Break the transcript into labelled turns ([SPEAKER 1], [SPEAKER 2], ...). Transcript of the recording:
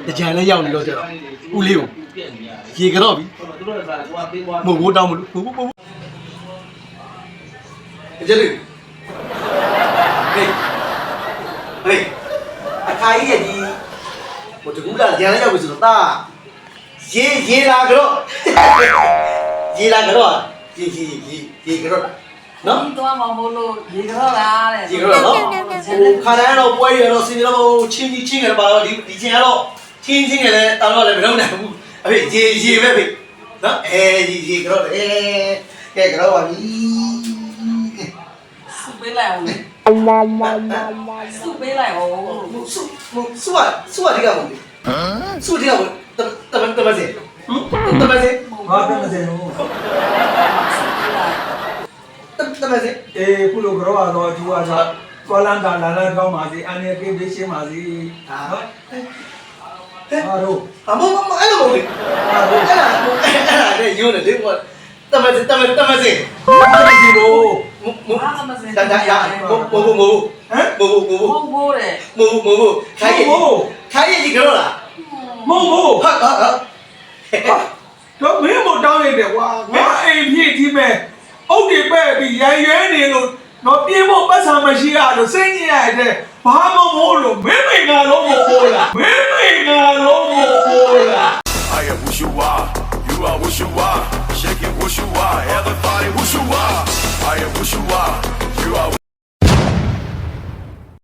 [SPEAKER 1] တကြံလည်းရောက်နေတော့ကျတော့ဦးလေးကိုရေကတော့ပြီမို့ဘိုးတောင်းမလို့မို့ကျတယ်ဟေးအခါကြီးရဲ့ဒီဟိုတကူလာကြံလည်းရောက်ပြီဆိုတော့တာရေလာကတော့ရေလာကတော့ရေကတော့နော်
[SPEAKER 2] ဒီတော့မမို့လို့ရေကတော့လားတဲ့
[SPEAKER 1] ရေကတော့နော်ဟိုခါတိုင်းတော့ပွဲရတော့စင်တော့ချင်းငယ်ပါတော့ဒီချင်းကတော့ချင်းငယ်လည်းတောင်းတော့လည်းမလုပ်နိုင်ဘူးအဖေရေပဲဖေနော်ရေကတော့ကဲကတော့ပါပြီ
[SPEAKER 2] စုပေးလိုက်အောင်လေစုပေးလိုက်အောင်
[SPEAKER 1] စုကဒီကမဟုတ်စုဒီကမဟုတ်တမစေတမစေ
[SPEAKER 3] ဟာတမစင်လို့
[SPEAKER 1] တမစေ
[SPEAKER 3] ကုလိုကတော့တော့ဒီဟာသွားလန်းတာလာကောင်းပါစေအန်ရကေးပေးရှင်းပါစေနော်ဟာတို့
[SPEAKER 1] အမအဲ့လိုမဟုတ်ဘူးအဲ့ဒါရုံးတယ်လေတမစေ
[SPEAKER 3] တမစင်လို့
[SPEAKER 1] ဒါရမို့ဟမ်
[SPEAKER 2] မို့တဲ့
[SPEAKER 1] မို့ခိုင်းရကြီးကြောလား
[SPEAKER 3] မဟုတ်
[SPEAKER 1] ဟာ
[SPEAKER 3] တော့မင်းမတောင်းရတဲ့ကွာငါအိမ်ပြည့်ကြီးမဲ့အုတ်တွေပဲ့ပြီးရန်ရွဲနေလို့တော့ပြေးဖို့ပတ်စာမရှိရလို့စိတ်ညစ်ရတဲ့ဘာမှမဟုတ်လို့မင်းမိန်ကလုံးမဟုတ်လားမင်းမိန်ကလုံး